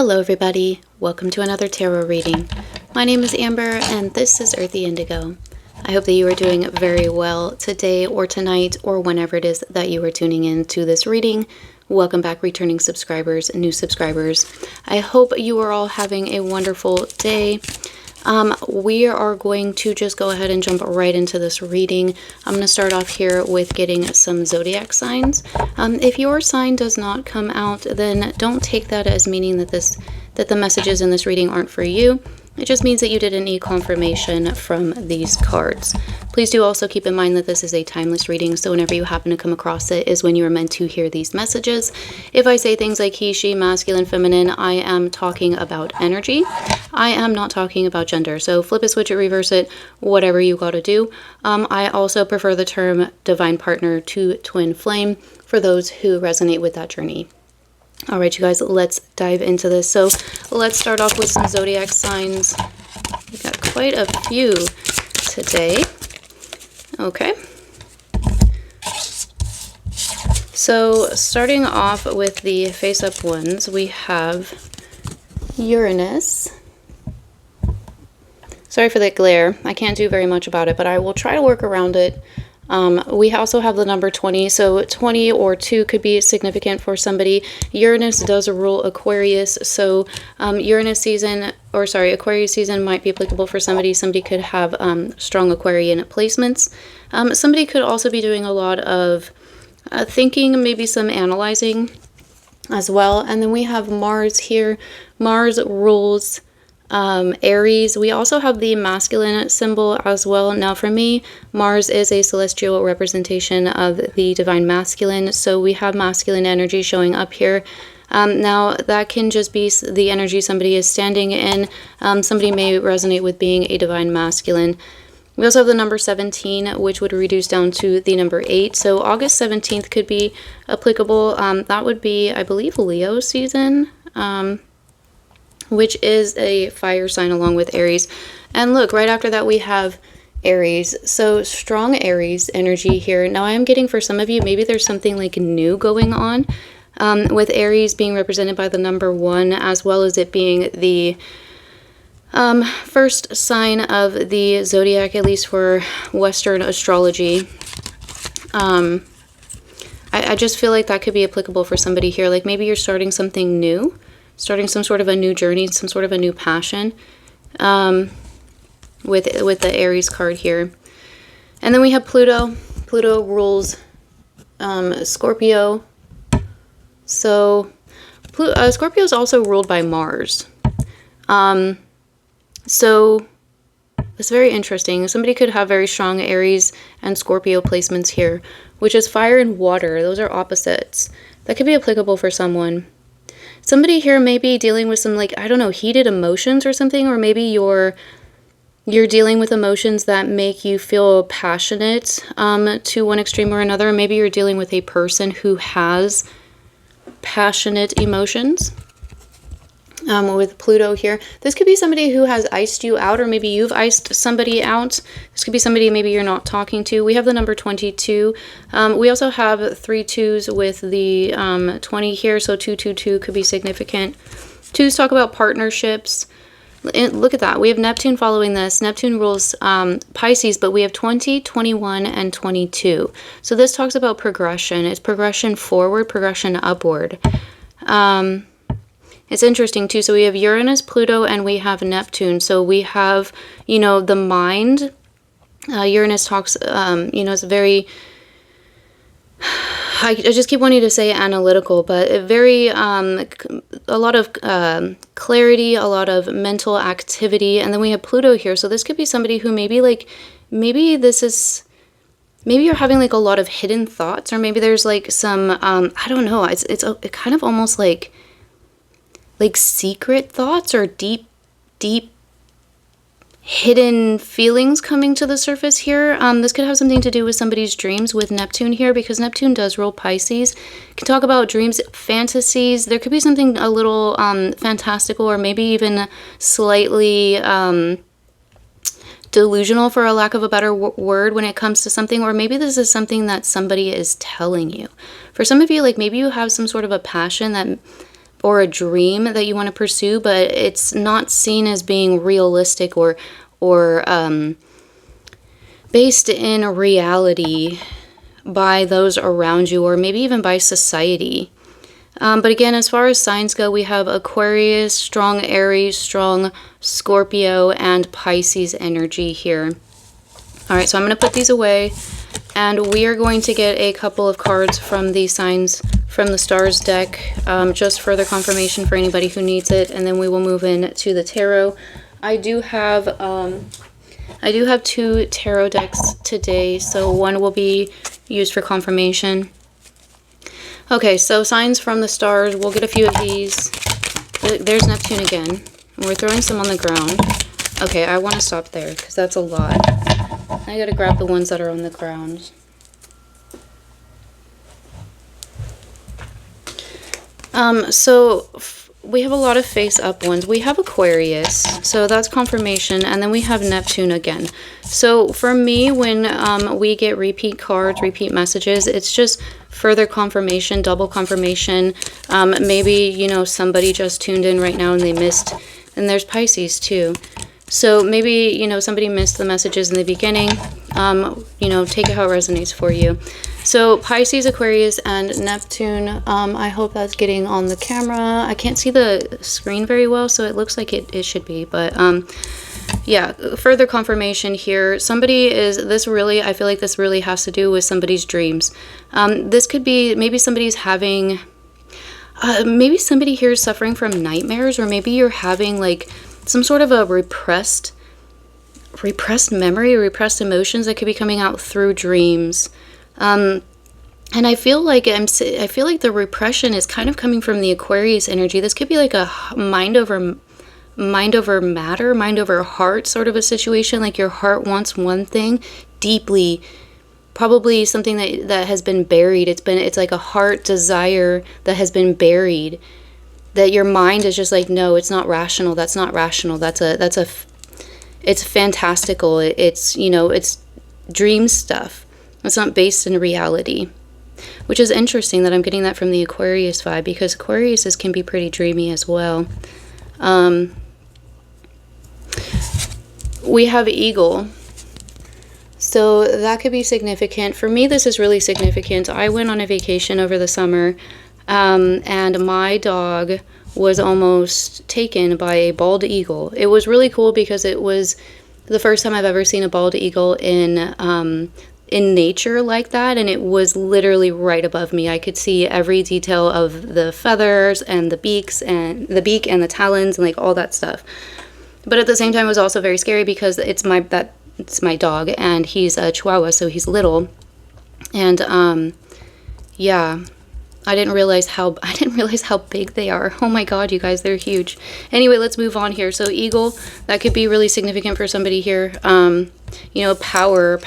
Hello everybody, welcome to another tarot reading. My name is Amber and this is Earthy Indigo. I hope that you are doing very well today or tonight or whenever it is that you are tuning in to this reading. Welcome back returning subscribers, new subscribers. I hope you are all having a wonderful day. We are going to just go ahead and jump right into this reading. I'm going to start off here with getting some zodiac signs. If your sign does not come out, then don't take that as meaning that the messages in this reading aren't for you. It just means that you didn't need confirmation from these cards. Please do also keep in mind that this is a timeless reading, so whenever you happen to come across it is when you are meant to hear these messages. If I say things like he, she, masculine, feminine, I am talking about energy. I am not talking about gender, so flip it, switch it, reverse it, whatever you gotta do. I also prefer the term divine partner to twin flame for those who resonate with that journey. All right, you guys, let's dive into this. So let's start off with some zodiac signs. We got quite a few today. Okay. So starting off with the face-up ones, we have Uranus. Sorry for the glare. I can't do very much about it, but I will try to work around it. We also have the number 20, so 20 or 2 could be significant for somebody. Uranus does rule Aquarius, so Aquarius season might be applicable for somebody. Somebody could have strong Aquarian placements. Somebody could also be doing a lot of thinking, maybe some analyzing as well. And then we have Mars here. Mars rules Aries. We also have the masculine symbol as well. Now for me, Mars is a celestial representation of the divine masculine, so we have masculine energy showing up here. Now that can just be the energy somebody is standing in. Somebody may resonate with being a divine masculine. We also have the number 17, which would reduce down to the number 8. So August 17th could be applicable. That would be, I believe, Leo season. Which is a fire sign along with Aries. And look, right after that we have Aries. So strong Aries energy here. Now I am getting for some of you, maybe there's something like new going on with Aries being represented by the number 1, as well as it being the first sign of the zodiac, at least for Western astrology. I just feel like that could be applicable for somebody here. Like maybe you're starting something new. Starting some sort of a new journey, some sort of a new passion with the Aries card here. And then we have Pluto. Pluto rules Scorpio. So Scorpio is also ruled by Mars. So it's very interesting. Somebody could have very strong Aries and Scorpio placements here, which is fire and water. Those are opposites. That could be applicable for someone. Somebody here may be dealing with some, like, I don't know, heated emotions or something, or maybe you're dealing with emotions that make you feel passionate to one extreme or another. Maybe you're dealing with a person who has passionate emotions with Pluto here. This could be somebody who has iced you out, or maybe you've iced somebody out. This could be somebody maybe you're not talking to. We have the number 22. We also have 3 2s with the 20 here, so 222 could be significant. 2s talk about partnerships. Look at that. We have Neptune following this. Neptune rules Pisces, but we have 20, 21, and 22. So this talks about progression. It's progression forward, progression upward. It's interesting too. So we have Uranus, Pluto, and we have Neptune. So we have, you know, the mind. Uranus talks, you know, it's very, I just keep wanting to say analytical, but very, a lot of clarity, a lot of mental activity. And then we have Pluto here. So this could be somebody who maybe like, maybe you're having like a lot of hidden thoughts, or maybe there's like some, I don't know. It's kind of almost like secret thoughts or deep hidden feelings coming to the surface here. This could have something to do with somebody's dreams with Neptune here, because Neptune does rule Pisces. You can talk about dreams, fantasies. There could be something a little fantastical, or maybe even slightly delusional, for a lack of a better word, when it comes to something. Or maybe this is something that somebody is telling you. For some of you, like maybe you have some sort of a passion that or a dream that you want to pursue, but it's not seen as being realistic or based in reality by those around you, or maybe even by society. But again, as far as signs go, we have Aquarius, strong Aries, strong Scorpio, and Pisces energy here. All right, so I'm going to put these away, and we are going to get a couple of cards from the signs from the stars deck, just further confirmation for anybody who needs it, and then we will move in to the tarot. I do have 2 tarot decks today, so one will be used for confirmation. Okay, so signs from the stars. We'll get a few of these. There's Neptune again. We're throwing some on the ground. Okay, I want to stop there because that's a lot. I gotta grab the ones that are on the ground. We have a lot of face-up ones. We have Aquarius, so that's confirmation, and then we have Neptune again. So for me, when we get repeat cards, repeat messages, it's just further confirmation, double confirmation. Maybe, you know, somebody just tuned in right now and they missed, and there's Pisces too. So maybe, you know, somebody missed the messages in the beginning. You know, take it how it resonates for you. So Pisces, Aquarius, and Neptune. I hope that's getting on the camera. I can't see the screen very well, so it looks like it should be. But yeah, further confirmation here. I feel like this really has to do with somebody's dreams. This could be, maybe somebody's having, maybe somebody here is suffering from nightmares, or maybe you're having like some sort of a repressed memory, repressed emotions that could be coming out through dreams. And I feel like the repression is kind of coming from the Aquarius energy. This could be like a mind over matter, mind over heart sort of a situation. Like your heart wants one thing deeply, probably something that has been buried. It's like a heart desire that has been buried, that your mind is just like, no, it's not rational. That's not rational. It's fantastical. It's, you know, it's dream stuff. It's not based in reality, which is interesting that I'm getting that from the Aquarius vibe, because Aquariuses can be pretty dreamy as well. We have Eagle. So that could be significant. For me, this is really significant. I went on a vacation over the summer, and my dog was almost taken by a bald eagle. It was really cool because it was the first time I've ever seen a bald eagle in nature like that, and it was literally right above me. I could see every detail of the feathers and the beak and the talons and like all that stuff. But at the same time, it was also very scary because it's my dog, and he's a Chihuahua, so he's little, and yeah. I didn't realize how big they are. Oh my god, you guys, they're huge. Anyway, let's move on here. So Eagle, that could be really significant for somebody here. You know, power.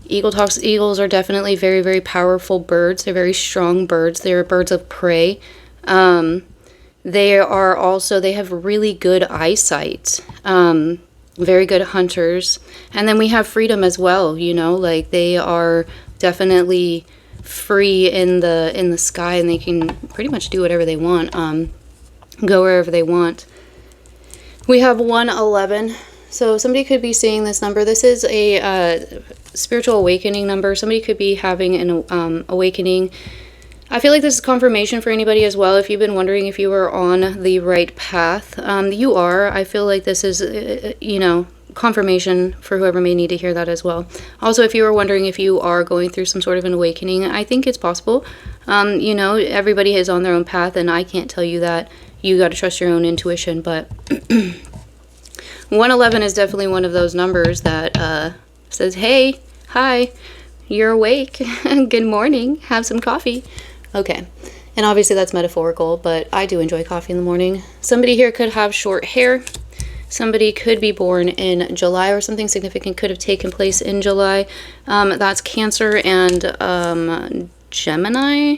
Eagles are definitely very, very powerful birds. They're very strong birds. They're birds of prey. They have really good eyesight. Very good hunters. And then we have freedom as well, you know, like they are definitely free in the sky, and they can pretty much do whatever they want, go wherever they want. We have 111, so somebody could be seeing this number. This is a spiritual awakening number. Somebody could be having an awakening. I feel like this is confirmation for anybody as well. If you've been wondering if you were on the right path, you are. I feel like this is you know, confirmation for whoever may need to hear that as well. Also, if you were wondering if you are going through some sort of an awakening, I think it's possible. You know, everybody is on their own path, and I can't tell you that. You got to trust your own intuition, but 111 is definitely one of those numbers that says, hey, hi, you're awake. Good morning. Have some coffee. Okay. And obviously that's metaphorical, but I do enjoy coffee in the morning. Somebody here could have short hair. Somebody could be born in July, or something significant could have taken place in July. That's Cancer and Gemini.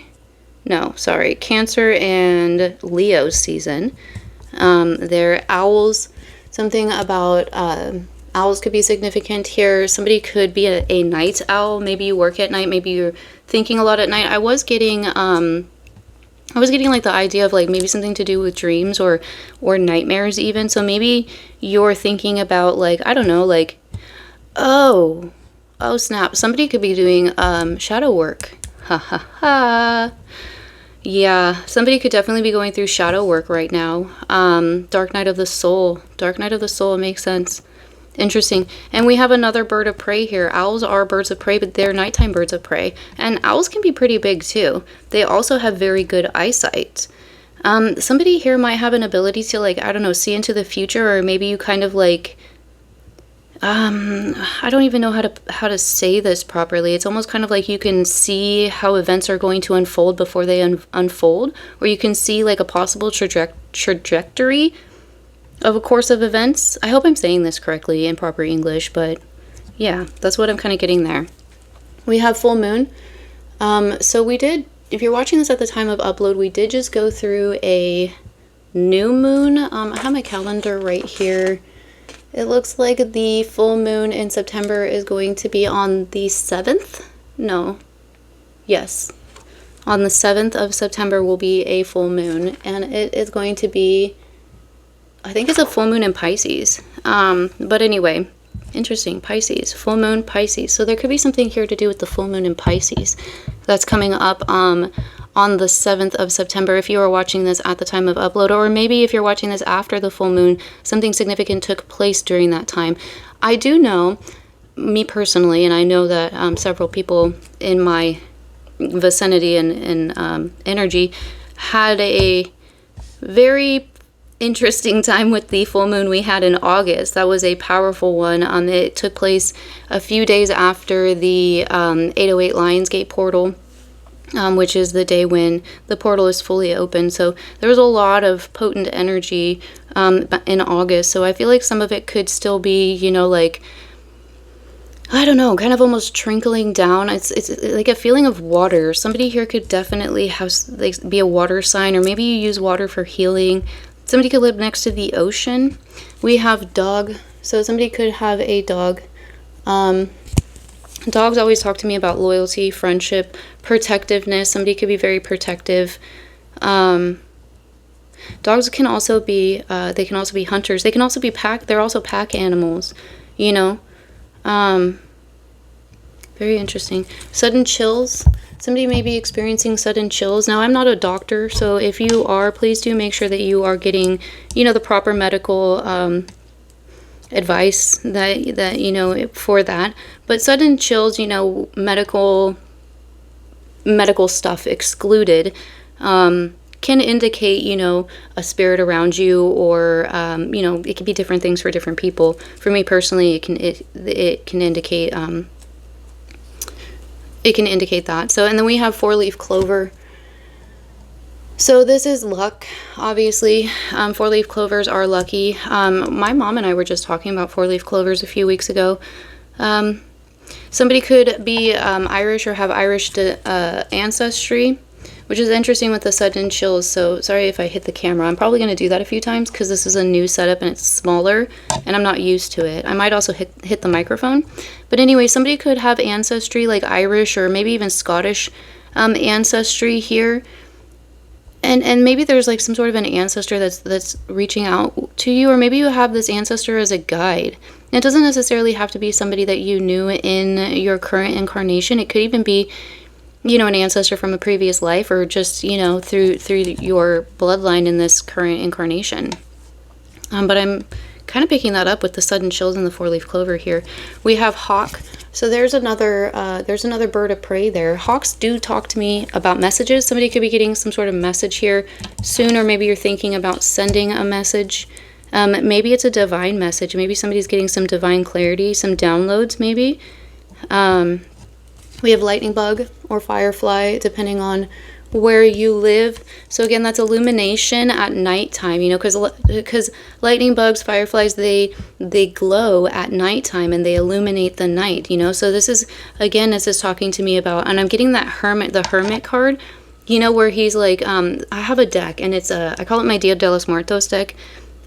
No, sorry, Cancer and Leo season. They're owls. Something about owls could be significant here. Somebody could be a night owl. Maybe you work at night. Maybe you're thinking a lot at night. I was getting I was getting like the idea of like maybe something to do with dreams or nightmares even. So maybe you're thinking about like, I don't know, like, oh snap, somebody could be doing shadow work. Ha ha ha. Yeah, somebody could definitely be going through shadow work right now. Dark night of the soul. Dark night of the soul makes sense. Interesting. And we have another bird of prey here. Owls are birds of prey, but they're nighttime birds of prey. And owls can be pretty big too. They also have very good eyesight. Somebody here might have an ability to like, I don't know, see into the future, or maybe you kind of like, I don't even know how to say this properly. It's almost kind of like you can see how events are going to unfold before they unfold, or you can see like a possible trajectory of a course of events. I hope I'm saying this correctly in proper English, but yeah, that's what I'm kind of getting there. We have full moon. So we did, if you're watching this at the time of upload, we did just go through a new moon. I have my calendar right here. It looks like the full moon in September is going to be on the 7th. No. Yes. On the 7th of September will be a full moon, and it is going to be, I think it's a full moon in Pisces. But anyway, interesting. Pisces, full moon, Pisces. So there could be something here to do with the full moon in Pisces that's coming up on the 7th of September, if you are watching this at the time of upload, or maybe if you're watching this after the full moon, something significant took place during that time. I do know, me personally, and I know that several people in my vicinity and energy had a very interesting time with the full moon we had in August. That was a powerful one. It took place a few days after the 808 Lionsgate portal, which is the day when the portal is fully open. So there was a lot of potent energy in August. So I feel like some of it could still be, you know, like, I don't know, kind of almost trickling down. It's like a feeling of water. Somebody here could definitely have, like, be a water sign, or maybe you use water for healing. Somebody could live next to the ocean. We have dog. So somebody could have a dog. Dogs always talk to me about loyalty, friendship, protectiveness. Somebody could be very protective. Dogs can also be, they can also be hunters. They can also be they're also pack animals, you know. Very interesting. Sudden chills. Somebody may be experiencing sudden chills. Now, I'm not a doctor, so if you are, please do make sure that you are getting, you know, the proper medical advice that you know, for that. But sudden chills, you know, medical stuff excluded, can indicate, you know, a spirit around you, or you know, it can be different things for different people. For me personally, it can indicate that. So, and then we have 4-leaf clover. So this is luck, obviously. 4-leaf clovers are lucky. My mom and I were just talking about 4-leaf clovers a few weeks ago. Somebody could be Irish or have Irish ancestry, which is interesting with the sudden chills. So sorry if I hit the camera. I'm probably going to do that a few times because this is a new setup and it's smaller and I'm not used to it. I might also hit the microphone. But anyway, somebody could have ancestry like Irish or maybe even Scottish ancestry here. And maybe there's like some sort of an ancestor that's reaching out to you, or maybe you have this ancestor as a guide. And it doesn't necessarily have to be somebody that you knew in your current incarnation. It could even be, you know, an ancestor from a previous life, or just, you know, through your bloodline in this current incarnation. But I'm kind of picking that up with the sudden chills and the 4-leaf clover here. We have hawk. So there's another bird of prey there. Hawks do talk to me about messages. Somebody could be getting some sort of message here soon, or maybe you're thinking about sending a message. Maybe it's a divine message. Maybe somebody's getting some divine clarity, some downloads maybe. We have lightning bug or firefly, depending on where you live. So again, that's illumination at nighttime, you know, because lightning bugs, fireflies, they glow at nighttime and they illuminate the night, you know. So this is, again, this is talking to me about, and I'm getting that the hermit card, you know, where he's like, I have a deck, and it's I call it my Dia de los Muertos deck.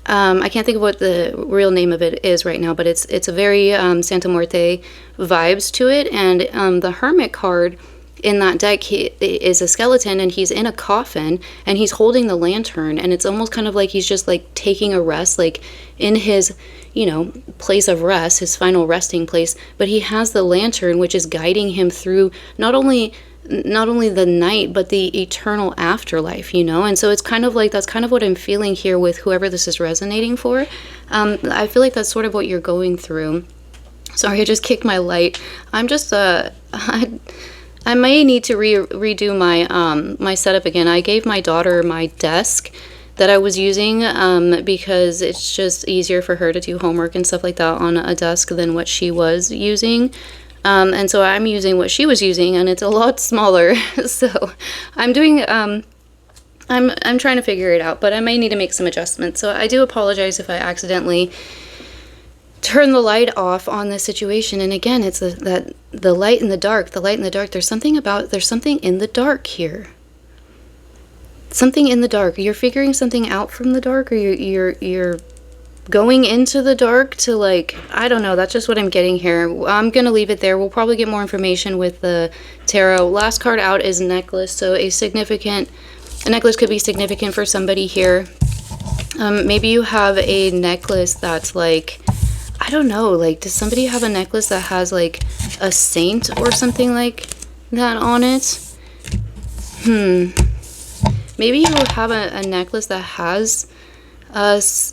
I can't think of what the real name of it is right now, but it's a very Santa Muerte vibes to it. And the hermit card in that deck is a skeleton, and he's in a coffin, and he's holding the lantern, and it's almost kind of like he's just like taking a rest, like in his, you know, place of rest, his final resting place. But he has the lantern, which is guiding him through not only the night, but the eternal afterlife, you know. And so it's kind of like, that's kind of what I'm feeling here with whoever this is resonating for. I feel like that's sort of what you're going through. Sorry, I just kicked my light. I'm just I may need to redo my setup again. I gave my daughter my desk that I was using because it's just easier for her to do homework and stuff like that on a desk than what she was using. And so I'm using what she was using, and it's a lot smaller. So I'm doing I'm trying to figure it out, but I may need to make some adjustments. So I do apologize if I accidentally turn the light off on this situation. And again, it's that the light in the dark, there's something in the dark here. Something in the dark. You're figuring something out from the dark, or you're going into the dark to, like, I don't know, that's just what I'm getting here. I'm gonna leave it there. We'll probably get more information with the tarot. Last card out is necklace, so a necklace could be significant for somebody here. Maybe you have a necklace that's like, I don't know, like, does somebody have a necklace that has like a saint or something like that on it? Maybe you have a necklace that has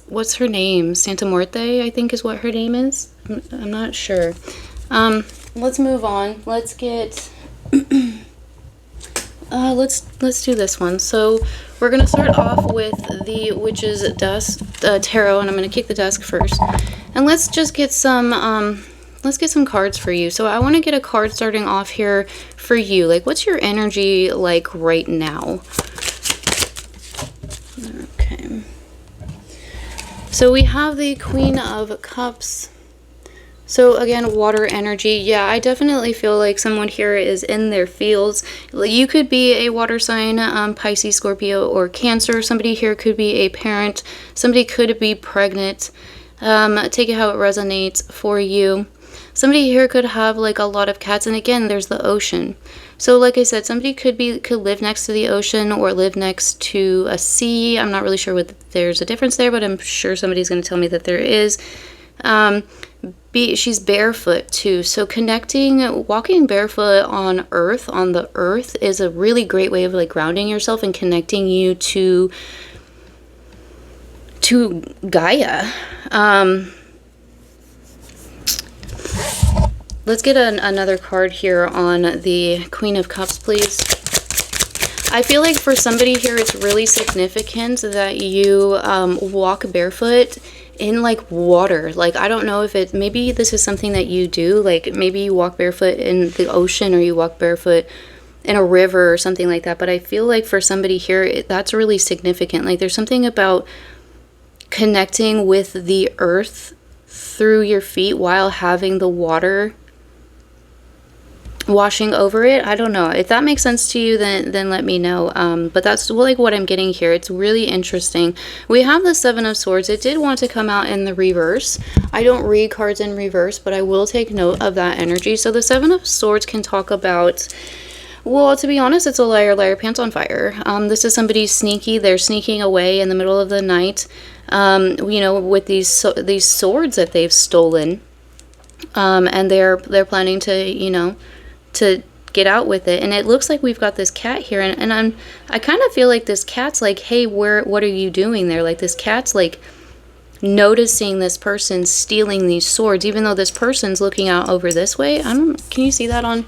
what's her name? Santa Muerte, I think is what her name is. I'm not sure. Let's move on. Let's get let's do this one. So we're gonna start off with the Witch's Tarot, and I'm gonna kick the desk first. And let's just get some cards for you. So I want to get a card starting off here for you. Like, what's your energy like right now? Okay. So we have the Queen of Cups. So again, water energy. Yeah, I definitely feel like someone here is in their fields. You could be a water sign, Pisces, Scorpio, or Cancer. Somebody here could be a parent. Somebody could be pregnant. Take it how it resonates for you. Somebody here could have like a lot of cats, and again, there's the ocean. So like I said, somebody could live next to the ocean or live next to a sea. I'm not really sure what there's a difference there, but I'm sure somebody's going to tell me that there is. She's barefoot too, so walking barefoot on the earth is a really great way of like grounding yourself and connecting you to Gaia. Let's get another card here on the Queen of Cups, please. I feel like for somebody here, it's really significant that you walk barefoot in like water. Like, I don't know if maybe this is something that you do, like maybe you walk barefoot in the ocean, or you walk barefoot in a river or something like that. But I feel like for somebody here, that's really significant. Like, there's something about connecting with the earth through your feet while having the water washing over it. I don't know if that makes sense to you, then let me know. But that's like what I'm getting here. It's really interesting. We have the Seven of Swords. It did want to come out in the reverse. I don't read cards in reverse, but I will take note of that energy. So the Seven of Swords can talk about, well, to be honest, it's a liar, liar, pants on fire. This is somebody sneaky. They're sneaking away in the middle of the night, you know, with these swords that they've stolen, and they're planning to, you know, to get out with it. And it looks like we've got this cat here, and I kind of feel like this cat's like, hey, what are you doing there? Like, this cat's like noticing this person stealing these swords, even though this person's looking out over this way. Can you see that on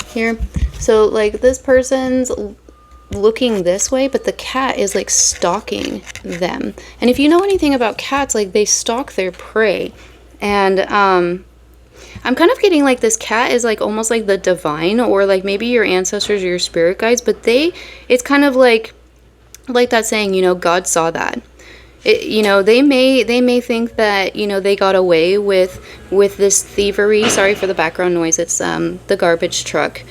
here? So like, this person's looking this way, but the cat is like stalking them. And if you know anything about cats, like, they stalk their prey. And I'm kind of getting like this cat is like almost like the divine, or like maybe your ancestors or your spirit guides, but it's kind of like that saying, you know, God saw that. You know, they may think that, you know, they got away with this thievery. Sorry for the background noise. It's the garbage truck.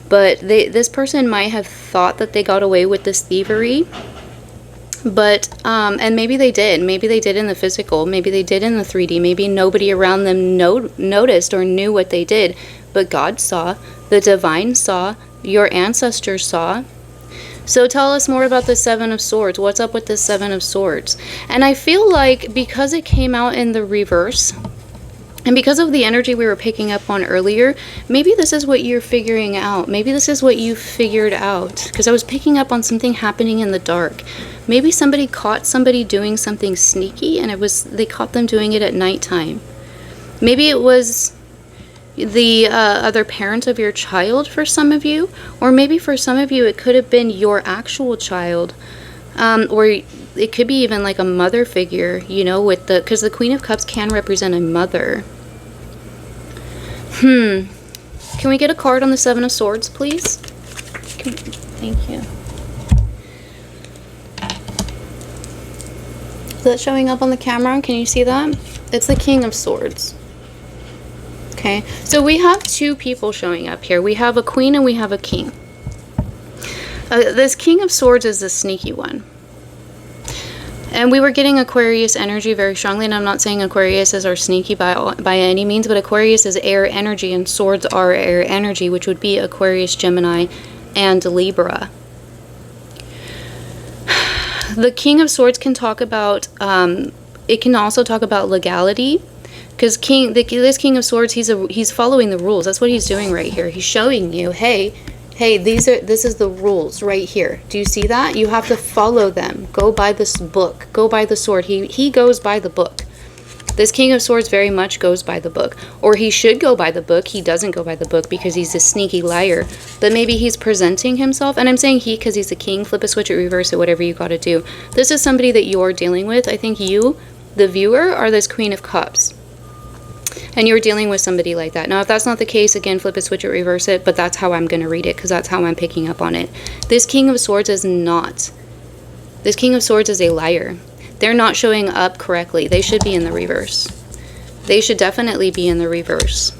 But this person might have thought that they got away with this thievery. But and maybe they did in the physical, maybe they did in the 3D, maybe nobody around them noticed or knew what they did, but God saw, the divine saw, your ancestors saw. So tell us more about the Seven of Swords. What's up with the Seven of Swords? And I feel like because it came out in the reverse, and because of the energy we were picking up on earlier, maybe this is what you're figuring out. Maybe this is what you figured out. Because I was picking up on something happening in the dark. Maybe somebody caught somebody doing something sneaky, and they caught them doing it at nighttime. Maybe it was the other parent of your child for some of you, or maybe for some of you it could have been your actual child, or it could be even like a mother figure, you know, with because the Queen of Cups can represent a mother. Can we get a card on the Seven of Swords, please? Thank you. Is that showing up on the camera? Can you see that? It's the King of Swords. Okay, so we have two people showing up here. We have a queen and we have a king. This King of Swords is the sneaky one. And we were getting Aquarius energy very strongly, and I'm not saying Aquarius is our sneaky by any means, but Aquarius is air energy, and swords are air energy, which would be Aquarius, Gemini, and Libra. The King of Swords can talk about, it can also talk about legality. Because this King of Swords, he's following the rules. That's what he's doing right here. He's showing you, hey, this is the rules right here. Do you see that? You have to follow them. Go by this book. Go by the sword. He goes by the book. This King of Swords very much goes by the book. Or he should go by the book. He doesn't go by the book because he's a sneaky liar. But maybe he's presenting himself. And I'm saying he because he's a king. Flip a switch it, reverse it, whatever you got to do. This is somebody that you're dealing with. I think you, the viewer, are this Queen of Cups. And you're dealing with somebody like that. Now, if that's not the case, again, flip it, switch it, reverse it. But that's how I'm going to read it, because that's how I'm picking up on it. This King of Swords is not. This King of Swords is a liar. They're not showing up correctly. They should be in the reverse. They should definitely be in the reverse.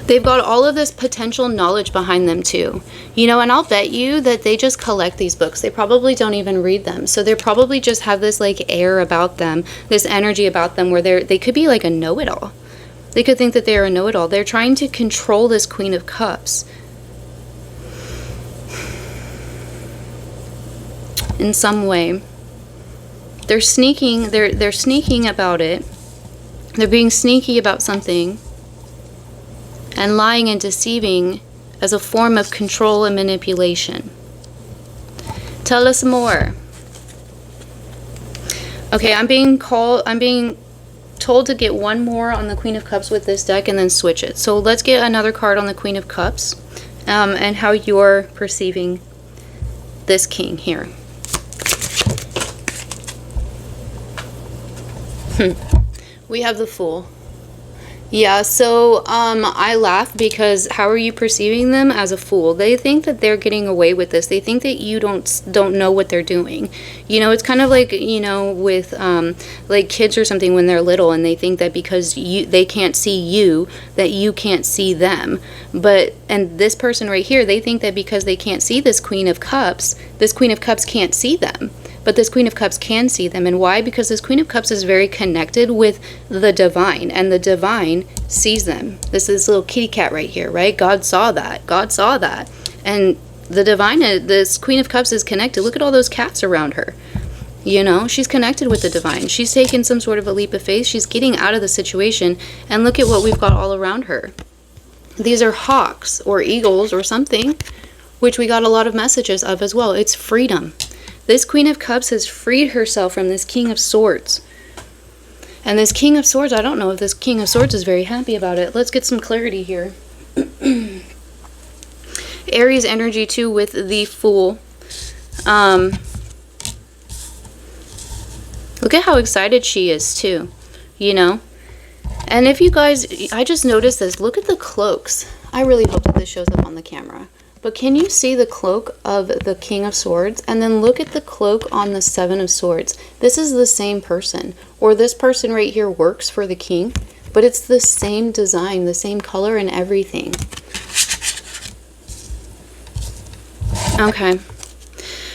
They've got all of this potential knowledge behind them too. You know, and I'll bet you that they just collect these books. They probably don't even read them. So they probably just have this like air about them, this energy about them where they could be like a know-it-all. They could think that they're a know-it-all. They're trying to control this Queen of Cups. In some way. They're sneaking, they're sneaking about it. They're being sneaky about something. And lying and deceiving as a form of control and manipulation. Tell us more. Okay, I'm being told to get one more on the Queen of Cups with this deck and then switch it. So let's get another card on the Queen of Cups and how you're perceiving this king here. We have the Fool. Yeah, so I laugh because how are you perceiving them? As a fool. They think that they're getting away with this. They think that you don't know what they're doing. You know, it's kind of like, you know, with like kids or something when they're little, and they think that because they can't see you, that you can't see them. And this person right here, they think that because they can't see this Queen of Cups can't see them. But this Queen of Cups can see them. And why? Because this Queen of Cups is very connected with the divine. And the divine sees them. This is this little kitty cat right here, right? God saw that. God saw that. And the divine, this Queen of Cups is connected. Look at all those cats around her. You know, she's connected with the divine. She's taken some sort of a leap of faith. She's getting out of the situation. And look at what we've got all around her. These are hawks or eagles or something, which we got a lot of messages of as well. It's freedom. This Queen of Cups has freed herself from this King of Swords. And this King of Swords, I don't know if this King of Swords is very happy about it. Let's get some clarity here. Aries energy too with the Fool. Look at how excited she is too, you know. And if you guys, I just noticed this. Look at the cloaks. I really hope that this shows up on the camera. But can you see the cloak of the King of Swords? And then look at the cloak on the Seven of Swords. This is the same person. Or this person right here works for the king. But it's the same design, the same color and everything. Okay.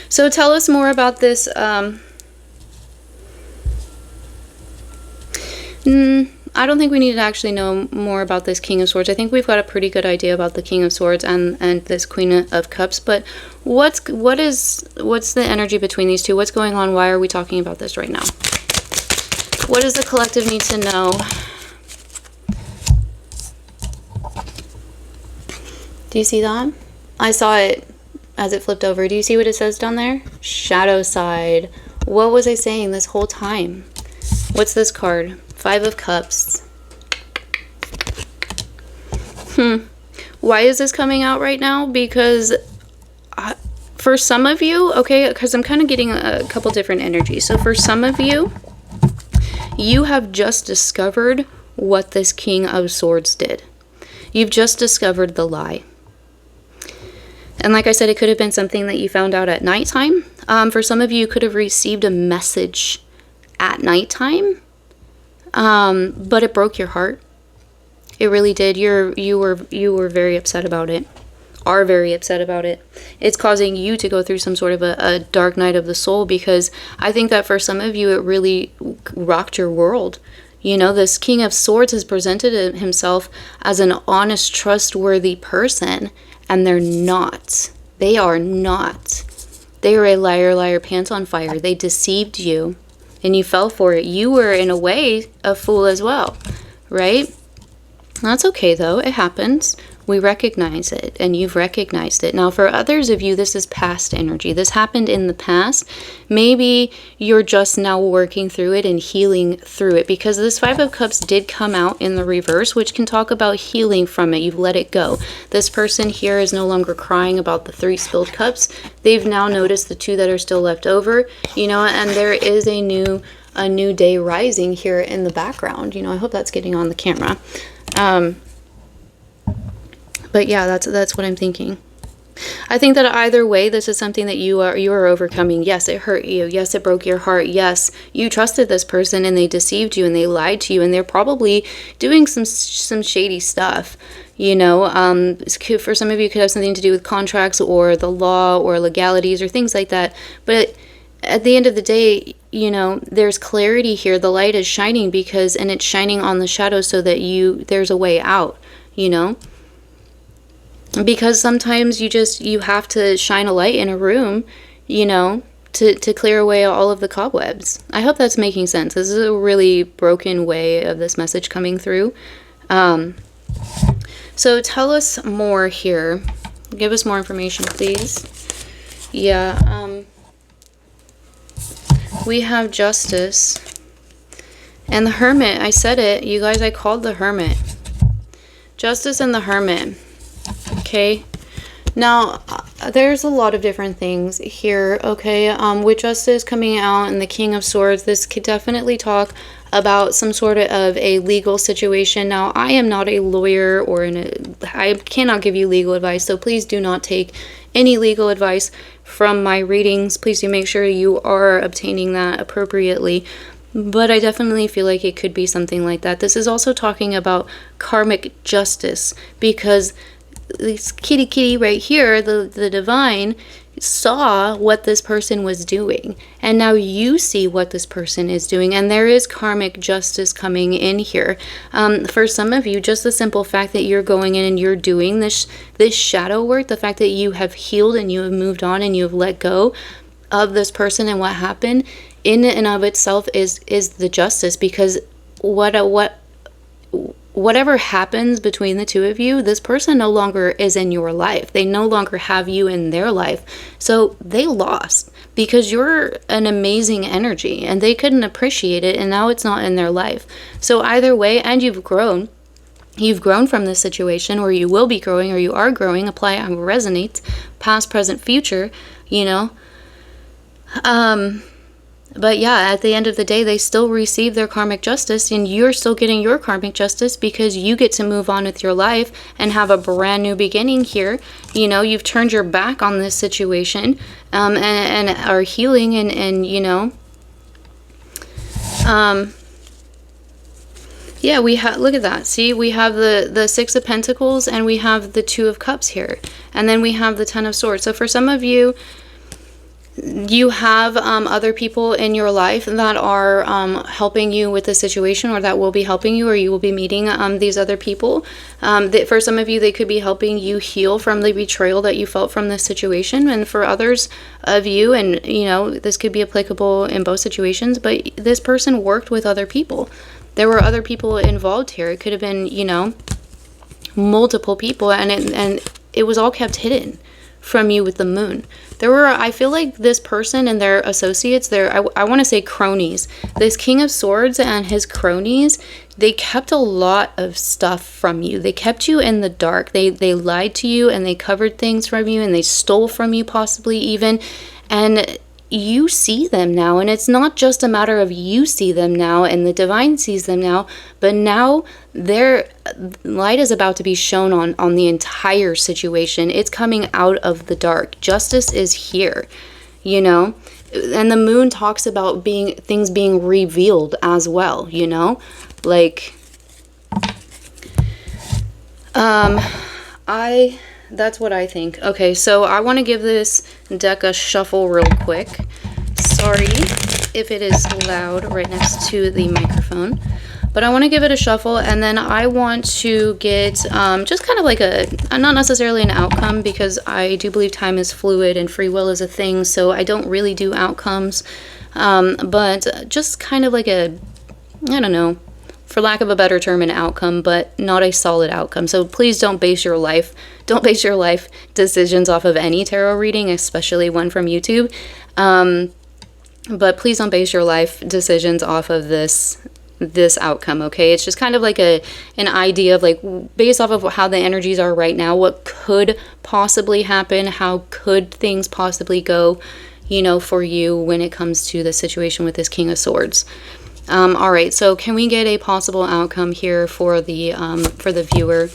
So tell us more about this. I don't think we need to actually know more about this King of Swords. I think we've got a pretty good idea about the King of Swords and this Queen of Cups. But what's the energy between these two? What's going on? Why are we talking about this right now? What does the collective need to know? Do you see that? I saw it as it flipped over. Do you see what it says down there? Shadow side. What was I saying this whole time? What's this card? 5 of Cups. Why is this coming out right now? Because for some of you, okay, because I'm kind of getting a couple different energies. So for some of you, you have just discovered what this King of Swords did. You've just discovered the lie. And like I said, it could have been something that you found out at nighttime. For some of you, you could have received a message at nighttime, but it broke your heart. It really did. You were very upset about it. Are very upset about it. It's causing you to go through some sort of a dark night of the soul, because I think that for some of you, it really rocked your world. You know, this King of Swords has presented himself as an honest, trustworthy person, and they're not. They are not. They are a liar, liar, pants on fire. They deceived you, and you fell for it. You were, in a way, a fool as well, right? That's okay, though. It happens. We recognize it, and you've recognized it. Now, for others of you, this is past energy. This happened in the past. Maybe you're just now working through it and healing through it, because this 5 of Cups did come out in the reverse, which can talk about healing from it. You've let it go. This person here is no longer crying about the 3 spilled cups. They've now noticed the 2 that are still left over, you know, and there is a new day rising here in the background. You know, I hope that's getting on the camera. But yeah, that's what I'm thinking. I think that either way, this is something that you are overcoming. Yes, it hurt you. Yes, it broke your heart. Yes, you trusted this person and they deceived you and they lied to you, and they're probably doing some shady stuff. You know, for some of you, it could have something to do with contracts or the law or legalities or things like that. But at the end of the day, you know, there's clarity here. The light is shining and it's shining on the shadow so that there's a way out, you know. Because sometimes you have to shine a light in a room, you know, to clear away all of the cobwebs. I hope that's making sense. This is a really broken way of this message coming through. So tell us more here. Give us more information, please. Yeah, we have Justice. And the Hermit. I said it. You guys, I called the Hermit. Justice and the Hermit. Okay, now there's a lot of different things here, okay? With Justice coming out and the King of Swords, this could definitely talk about some sort of a legal situation. Now, I am not a lawyer I cannot give you legal advice, so please do not take any legal advice from my readings. Please do make sure you are obtaining that appropriately. But I definitely feel like it could be something like that. This is also talking about karmic justice, because this kitty right here, the divine, saw what this person was doing, and now you see what this person is doing, and there is karmic justice coming in here. For some of you, just the simple fact that you're going in and you're doing this shadow work, the fact that you have healed and you have moved on and you have let go of this person and what happened, in and of itself is the justice, because whatever happens between the two of you, this person no longer is in your life. They no longer have you in their life. So they lost, because you're an amazing energy and they couldn't appreciate it, and now it's not in their life. So either way, and you've grown. You've grown from this situation, or you will be growing, or you are growing. Apply and resonate. Past, present, future, you know. But yeah, at the end of the day, they still receive their karmic justice, and you're still getting your karmic justice, because you get to move on with your life and have a brand new beginning here. You know, you've turned your back on this situation, and are healing, and you know, yeah, we have, look at that. See, we have the 6 of Pentacles, and we have the 2 of Cups here, and then we have the 10 of Swords. So for some of you, you have other people in your life that are helping you with the situation, or that will be helping you, or you will be meeting these other people. For some of you, they could be helping you heal from the betrayal that you felt from this situation. And for others of you, and you know, this could be applicable in both situations, but this person worked with other people. There were other people involved here. It could have been, you know, multiple people, and it was all kept hidden from you with the moon. There were, I feel like this person and their associates, I want to say cronies. This King of Swords and his cronies, they kept a lot of stuff from you. They kept you in the dark. They lied to you, and they covered things from you, and they stole from you, possibly even. And you see them now, and it's not just a matter of you see them now and the divine sees them now, but now their light is about to be shown on the entire situation. It's coming out of the dark. Justice is here, you know. And the moon talks about things being revealed as well, you know, like that's what I think. Okay, so I want to give this deck a shuffle real quick. Sorry if it is loud right next to the microphone, but I want to give it a shuffle, and then I want to get just kind of like not necessarily an outcome, because I do believe time is fluid and free will is a thing, so I don't really do outcomes, but just kind of like I don't know, for lack of a better term, an outcome, but not a solid outcome. So please don't base your life decisions off of any tarot reading, especially one from YouTube. But please don't base your life decisions off of this outcome, okay? It's just kind of like an idea of, like, based off of how the energies are right now, what could possibly happen, how could things possibly go, you know, for you when it comes to the situation with this King of Swords. All right, so can we get a possible outcome here for the viewer?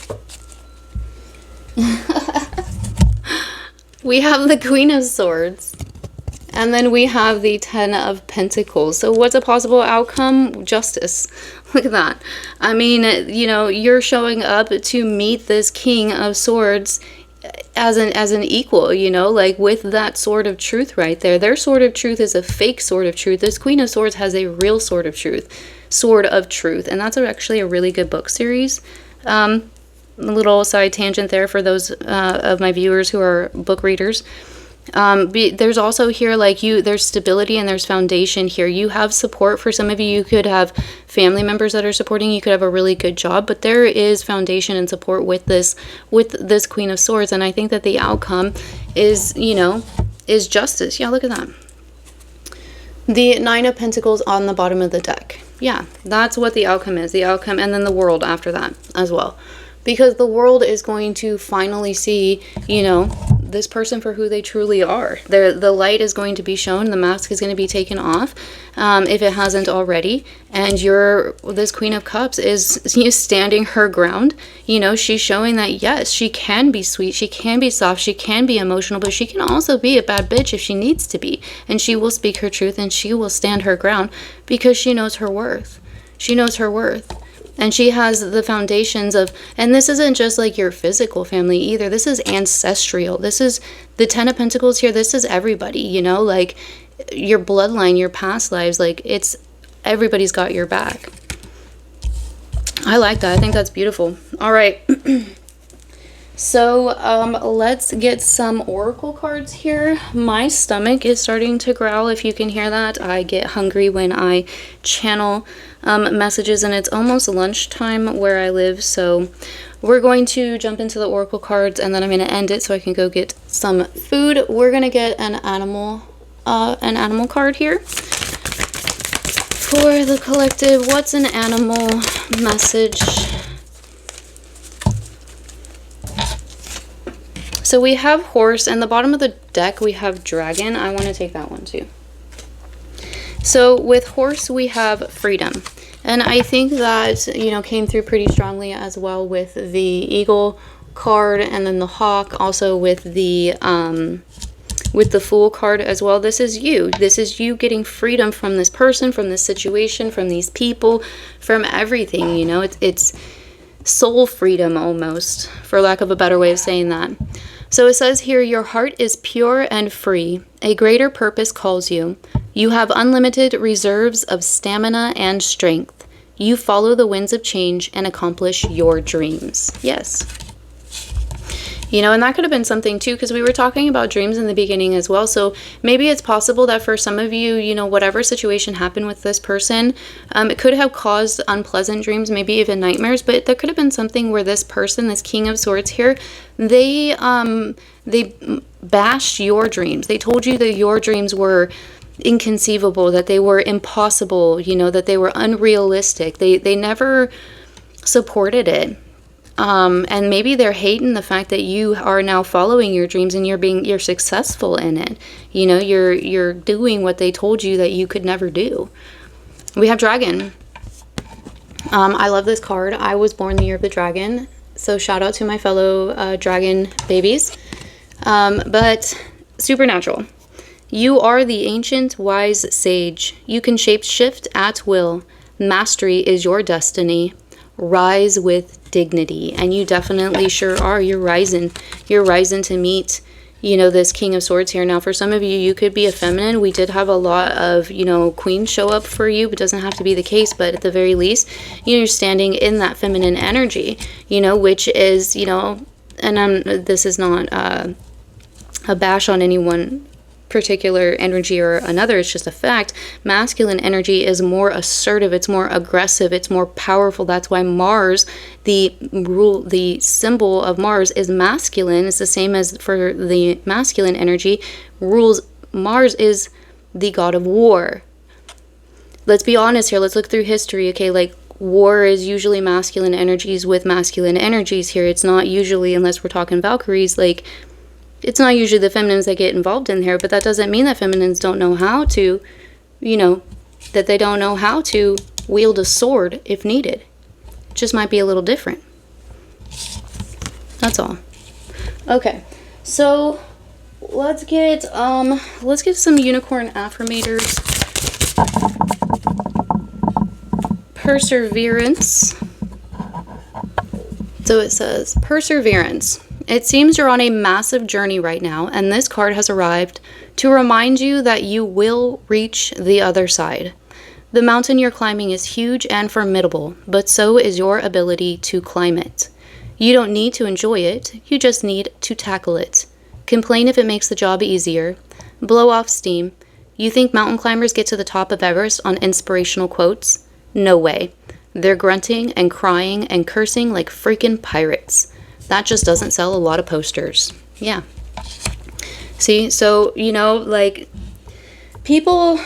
We have the Queen of Swords, and then we have the Ten of Pentacles. So what's a possible outcome? Justice. Look at that. I mean, you know, you're showing up to meet this King of Swords as an equal, you know, like with that sword of truth right there. Their sword of truth is a fake sword of truth. This Queen of Swords has a real sword of truth. And that's actually a really good book series. A little side tangent there for those of my viewers who are book readers. There's also here, like, there's stability and there's foundation here. You have support. For some of you, you could have family members that are supporting you. You could have a really good job, but there is foundation and support with this Queen of Swords. And I think that the outcome is, you know, is justice. Yeah, look at that. The Nine of Pentacles on the bottom of the deck. Yeah, that's what the outcome is. The outcome, and then the World after that as well. Because the world is going to finally see, you know, this person for who they truly are. The light is going to be shown. The mask is going to be taken off, if it hasn't already. And this Queen of Cups is standing her ground. You know, she's showing that, yes, she can be sweet. She can be soft. She can be emotional. But she can also be a bad bitch if she needs to be. And she will speak her truth, and she will stand her ground because she knows her worth. She knows her worth. And she has the foundations of, and this isn't just like your physical family either. This is ancestral. This is the Ten of Pentacles here. This is everybody, you know, like your bloodline, your past lives, like everybody's got your back. I like that. I think that's beautiful. All right. So let's get some oracle cards here. My stomach is starting to growl, if you can hear that. I get hungry when I channel messages, and it's almost lunchtime where I live, so we're going to jump into the oracle cards, and then I'm going to end it so I can go get some food. We're going to get an animal card here for the collective. What's an animal message? So we have horse, and the bottom of the deck we have dragon. I want to take that one too. So with horse we have freedom, and I think that, you know, came through pretty strongly as well with the eagle card, and then the hawk, also with the Fool card as well. This is you. This is you getting freedom from this person, from this situation, from these people, from everything, you know. It's soul freedom almost, for lack of a better way of saying that. So it says here, your heart is pure and free. A greater purpose calls you. You have unlimited reserves of stamina and strength. You follow the winds of change and accomplish your dreams. Yes. You know, and that could have been something too, because we were talking about dreams in the beginning as well. So maybe it's possible that for some of you, you know, whatever situation happened with this person, it could have caused unpleasant dreams, maybe even nightmares. But there could have been something where this person, this King of Swords here, they bashed your dreams. They told you that your dreams were inconceivable, that they were impossible, you know, that they were unrealistic. They never supported it. And maybe they're hating the fact that you are now following your dreams and you're successful in it. You know, you're doing what they told you that you could never do. We have Dragon. I love this card. I was born the year of the dragon. So shout out to my fellow dragon babies. But supernatural. You are the ancient wise sage. You can shape-shift at will. Mastery is your destiny. Rise with dignity. And you definitely sure are. You're rising to meet, you know, this King of Swords here. Now for some of you, you could be a feminine. We did have a lot of, you know, queens show up for you, but it doesn't have to be the case. But at the very least, you know, you're standing in that feminine energy, you know, which is, you know, and this is not a bash on anyone particular energy or another. It's just a fact. Masculine energy is more assertive, it's more aggressive, it's more powerful. That's why Mars, the symbol of Mars is masculine. It's the same as for the masculine energy rules. Mars is the god of war. Let's be honest here. Let's look through history. Okay, like war is usually masculine energies with masculine energies here. It's not usually, unless we're talking Valkyries, like it's not usually the feminines that get involved in here, but that doesn't mean that feminines don't know how to, you know, that they don't know how to wield a sword if needed. It just might be a little different. That's all. Okay, so let's get some unicorn affirmators. Perseverance. So it says, perseverance. It seems you're on a massive journey right now, and this card has arrived to remind you that you will reach the other side. The mountain you're climbing is huge and formidable, but so is your ability to climb it. You don't need to enjoy it, you just need to tackle it. Complain if it makes the job easier. Blow off steam. You think mountain climbers get to the top of Everest on inspirational quotes? No way. They're grunting and crying and cursing like freaking pirates. That just doesn't sell a lot of posters. Yeah. See, so, you know, like, people,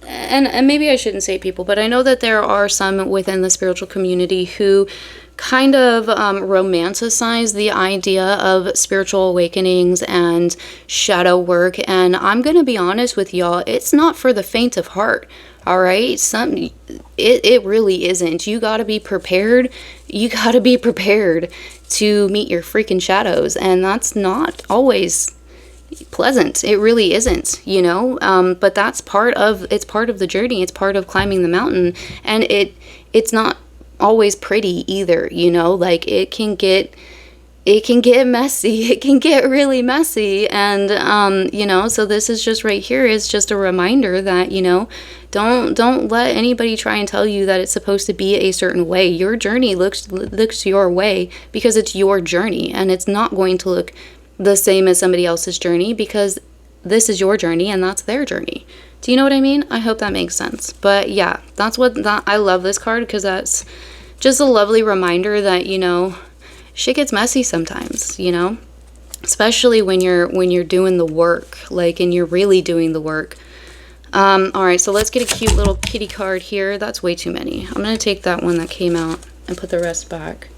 and maybe I shouldn't say people, but I know that there are some within the spiritual community who kind of romanticize the idea of spiritual awakenings and shadow work. And I'm going to be honest with y'all, it's not for the faint of heart. All right, it really isn't. You got to be prepared. You got to be prepared to meet your freaking shadows, and that's not always pleasant. It really isn't, you know. But that's part of the journey. It's part of climbing the mountain, and it's not always pretty either, you know. Like it can get messy. It can get really messy, and you know. So this is just right here is just a reminder that, you know, don't let anybody try and tell you that it's supposed to be a certain way. Your journey looks your way because it's your journey, and it's not going to look the same as somebody else's journey because this is your journey and that's their journey. Do you know what I mean? I hope that makes sense. But yeah, I love this card because that's just a lovely reminder that, you know, shit gets messy sometimes, you know, especially when you're doing the work, like, and you're really doing the work. All right, so let's get a cute little kitty card here. That's way too many. I'm going to take that one that came out and put the rest back.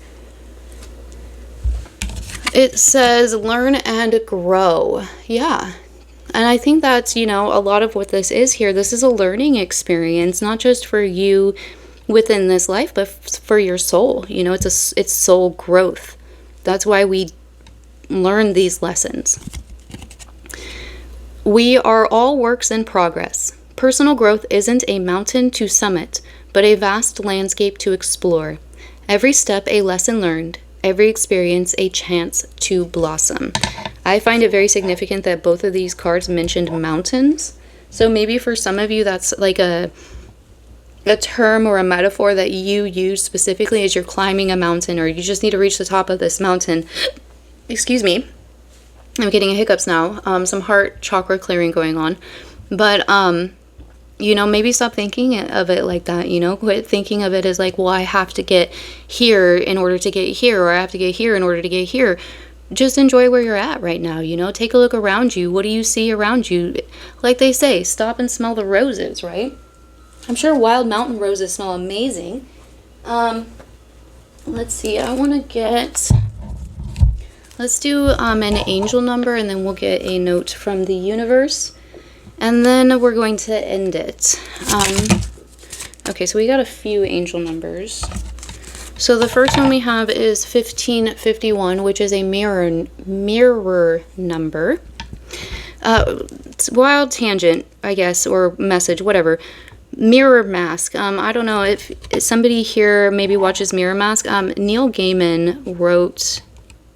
It says, learn and grow. Yeah. And I think that's, you know, a lot of what this is here. This is a learning experience, not just for you within this life, but for your soul. You know, it's soul growth. That's why we learn these lessons. We are all works in progress. Personal growth isn't a mountain to summit, but a vast landscape to explore. Every step a lesson learned, every experience a chance to blossom. I find it very significant that both of these cards mentioned mountains. So maybe for some of you that's like a term or a metaphor that you use specifically as you're climbing a mountain, or you just need to reach the top of this mountain. Excuse me. I'm getting hiccups now. Some heart chakra clearing going on. But, you know, maybe stop thinking of it like that, you know? Quit thinking of it as like, well, I have to get here in order to get here, or I have to get here in order to get here. Just enjoy where you're at right now, you know? Take a look around you. What do you see around you? Like they say, stop and smell the roses, right? I'm sure wild mountain roses smell amazing. Let's see, I want to get... Let's do an angel number, and then we'll get a note from the universe. And then we're going to end it. Okay, so we got a few angel numbers. So the first one we have is 1551, which is a mirror number. It's wild tangent, I guess, or message, whatever. Mirror Mask. I don't know if somebody here maybe watches Mirror Mask. Neil Gaiman wrote...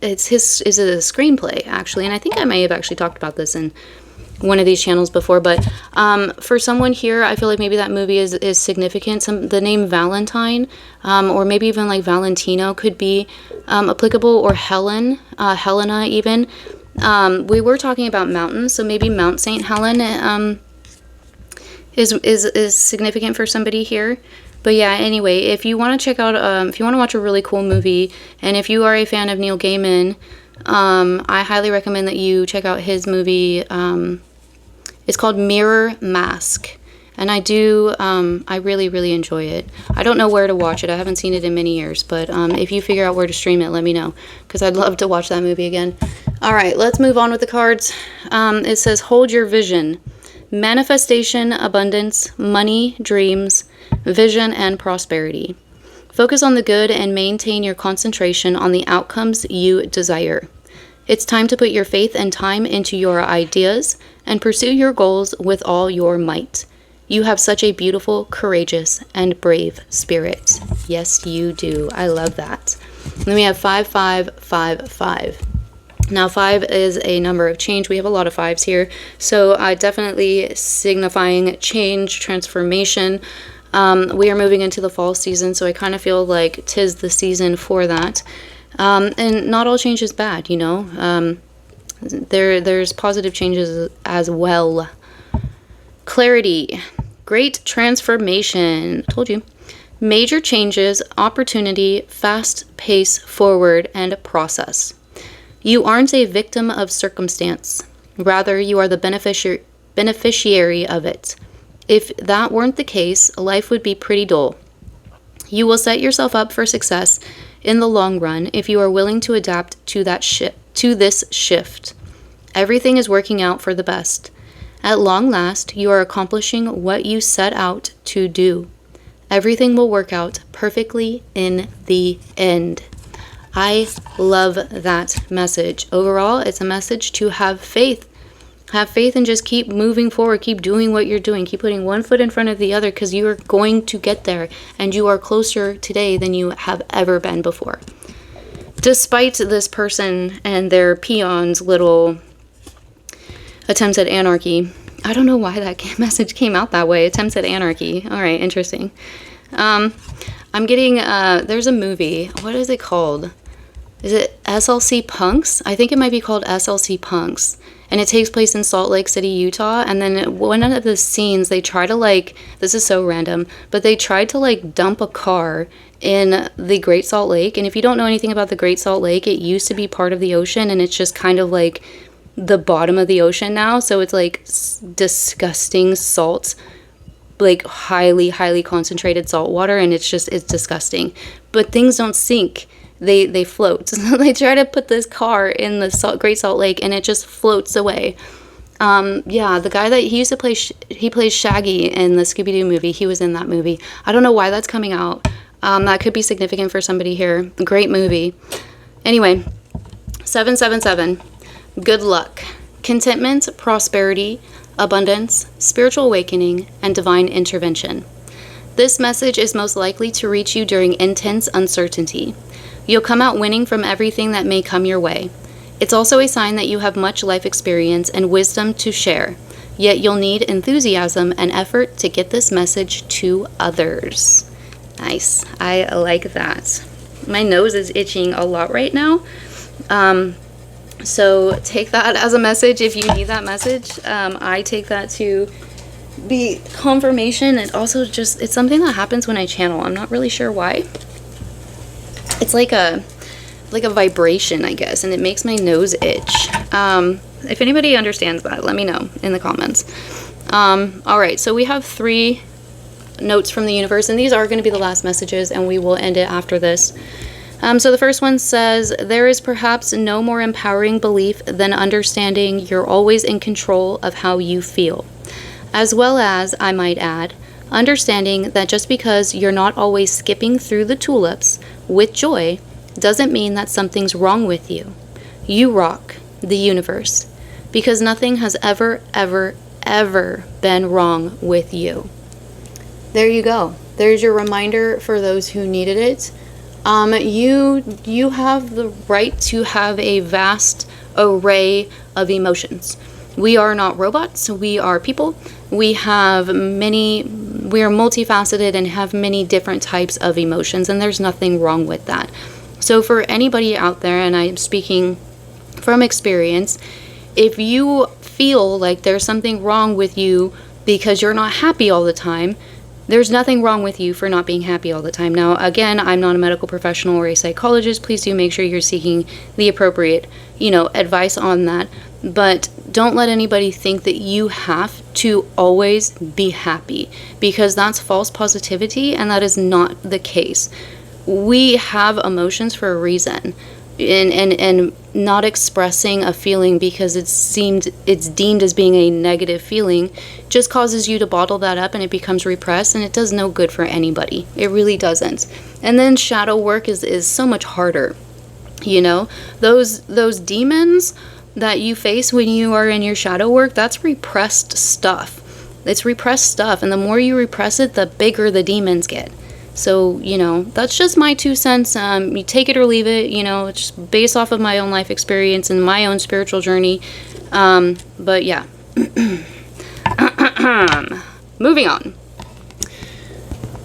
Is a screenplay, actually, and I think I may have actually talked about this in one of these channels before, but for someone here, I feel like maybe that movie is significant. The name Valentine, or maybe even like Valentino could be applicable, or Helena even. We were talking about mountains, so maybe Mount St. Helen is significant for somebody here. But yeah, anyway, if you want to check out, if you want to watch a really cool movie, and if you are a fan of Neil Gaiman, I highly recommend that you check out his movie. It's called Mirror Mask, and I really, really enjoy it. I don't know where to watch it. I haven't seen it in many years, but if you figure out where to stream it, let me know, because I'd love to watch that movie again. All right, let's move on with the cards. It says, hold your vision. Manifestation, abundance, money, dreams, vision, and prosperity. Focus on the good and maintain your concentration on the outcomes you desire. It's time to put your faith and time into your ideas and pursue your goals with all your might. You have such a beautiful, courageous, and brave spirit. Yes, you do. I love that. And then we have 5555. Now, 5 is a number of change. We have a lot of 5s here. So definitely signifying change, transformation. We are moving into the fall season, so I kind of feel like 'tis the season for that. And not all change is bad, you know. There's positive changes as well. Clarity. Great transformation. Told you. Major changes, opportunity, fast pace forward, and process. You aren't a victim of circumstance. Rather, you are the beneficiary of it. If that weren't the case, life would be pretty dull. You will set yourself up for success in the long run if you are willing to adapt to this shift. Everything is working out for the best. At long last, you are accomplishing what you set out to do. Everything will work out perfectly in the end. I love that message. Overall, it's a message to have faith. Have faith and just keep moving forward. Keep doing what you're doing. Keep putting one foot in front of the other, because you are going to get there, and you are closer today than you have ever been before. Despite this person and their peons' little attempts at anarchy. I don't know why that message came out that way. Attempts at anarchy. All right, interesting. I'm getting, there's a movie. What is it called? Is it SLC Punks? I think it might be called SLC Punks. And it takes place in Salt Lake City, Utah. And then one of the scenes, they try to this is so random, but they tried to dump a car in the Great Salt Lake. And if you don't know anything about the Great Salt Lake, it used to be part of the ocean, and it's just kind of the bottom of the ocean now. So it's disgusting salt, highly, highly concentrated salt water, and it's disgusting. But things don't sink. They float. So they try to put this car in the Great Salt Lake, and it just floats away. Yeah, the guy that he used to play, he plays Shaggy in the Scooby-Doo movie. He was in that movie. I don't know why that's coming out. That could be significant for somebody here. Great movie. Anyway, 777. Good luck. Contentment, prosperity, abundance, spiritual awakening, and divine intervention. This message is most likely to reach you during intense uncertainty. You'll come out winning from everything that may come your way. It's also a sign that you have much life experience and wisdom to share, yet you'll need enthusiasm and effort to get this message to others. Nice. I like that. My nose is itching a lot right now. So take that as a message if you need that message. I take that to be confirmation, and also just, it's something that happens when I channel. I'm not really sure why. It's like a vibration, I guess, and it makes my nose itch. If anybody understands that, let me know in the comments. All right, so we have 3 notes from the universe, and these are going to be the last messages, and we will end it after this. So the first one says, there is perhaps no more empowering belief than understanding you're always in control of how you feel. As well as, I might add, understanding that just because you're not always skipping through the tulips with joy doesn't mean that something's wrong with you. You rock the universe, because nothing has ever, ever, ever been wrong with you. There you go. There's your reminder for those who needed it. You have the right to have a vast array of emotions. We are not robots. We are people. We are multifaceted and have many different types of emotions, and there's nothing wrong with that. So for anybody out there, and I'm speaking from experience, if you feel like there's something wrong with you because you're not happy all the time, there's nothing wrong with you for not being happy all the time. Now, again, I'm not a medical professional or a psychologist. Please do make sure you're seeking the appropriate, advice on that. But don't let anybody think that you have to always be happy, because that's false positivity, and that is not the case. We have emotions for a reason. And not expressing a feeling because it's deemed as being a negative feeling just causes you to bottle that up, and it becomes repressed, and it does no good for anybody. It really doesn't. And then shadow work is so much harder. Those demons that you face when you are in your shadow work, that's repressed stuff. It's repressed stuff, and the more you repress it, the bigger the demons get. So, that's just my 2 cents. You take it or leave it, it's just based off of my own life experience and my own spiritual journey. But yeah. Moving on.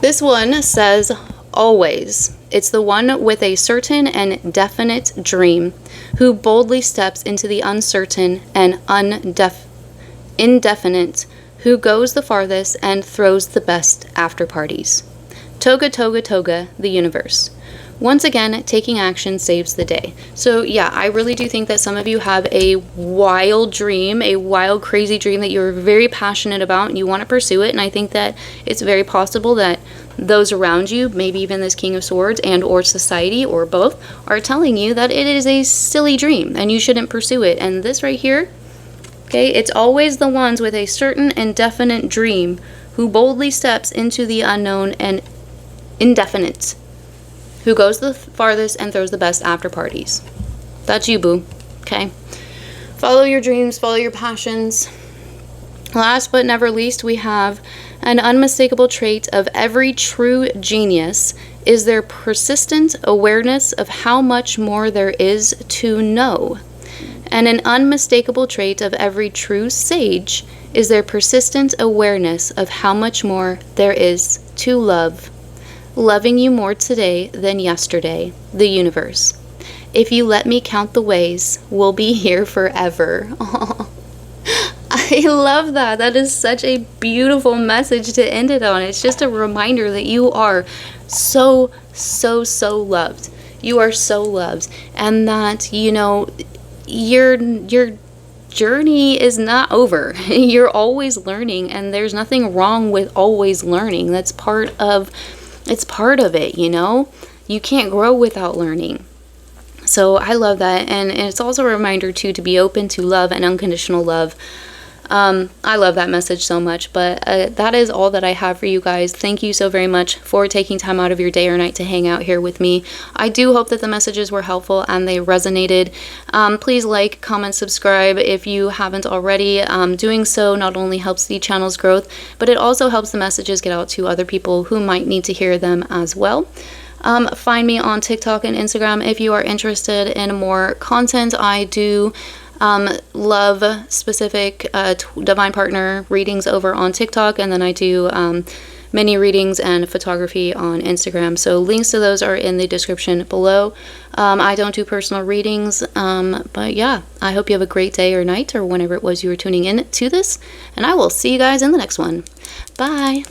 This one says, always. It's the one with a certain and definite dream who boldly steps into the uncertain and indefinite, who goes the farthest and throws the best after parties. Toga, toga, toga, the universe. Once again, taking action saves the day. So yeah, I really do think that some of you have a wild dream, a wild, crazy dream that you're very passionate about and you want to pursue it. And I think that it's very possible that those around you, maybe even this King of Swords and or society or both, are telling you that it is a silly dream and you shouldn't pursue it. And this right here, okay, it's always the ones with a certain and definite dream who boldly steps into the unknown and indefinite, who goes the farthest and throws the best after parties. That's you, boo. Okay? Follow your dreams, follow your passions. Last but never least, we have an unmistakable trait of every true genius is their persistent awareness of how much more there is to know. And an unmistakable trait of every true sage is their persistent awareness of how much more there is to love. Loving you more today than yesterday, the universe. If you let me count the ways, we'll be here forever. Aww. I love that. That is such a beautiful message to end it on. It's just a reminder that you are so, so, so loved. You are so loved. And that, your journey is not over. You're always learning, and there's nothing wrong with always learning. That's part of it, You can't grow without learning. So I love that. And it's also a reminder, too, to be open to love and unconditional love. I love that message so much, but that is all that I have for you guys. Thank you so very much for taking time out of your day or night to hang out here with me. I do hope that the messages were helpful and they resonated. Please like, comment, subscribe if you haven't already. Doing so not only helps the channel's growth, but it also helps the messages get out to other people who might need to hear them as well. Find me on TikTok and Instagram if you are interested in more content. I do love specific divine partner readings over on TikTok, and then I do mini readings and photography on Instagram, so links to those are in the description below. I don't do personal readings, but yeah, I hope you have a great day or night or whenever it was you were tuning in to this, and I will see you guys in the next one. Bye.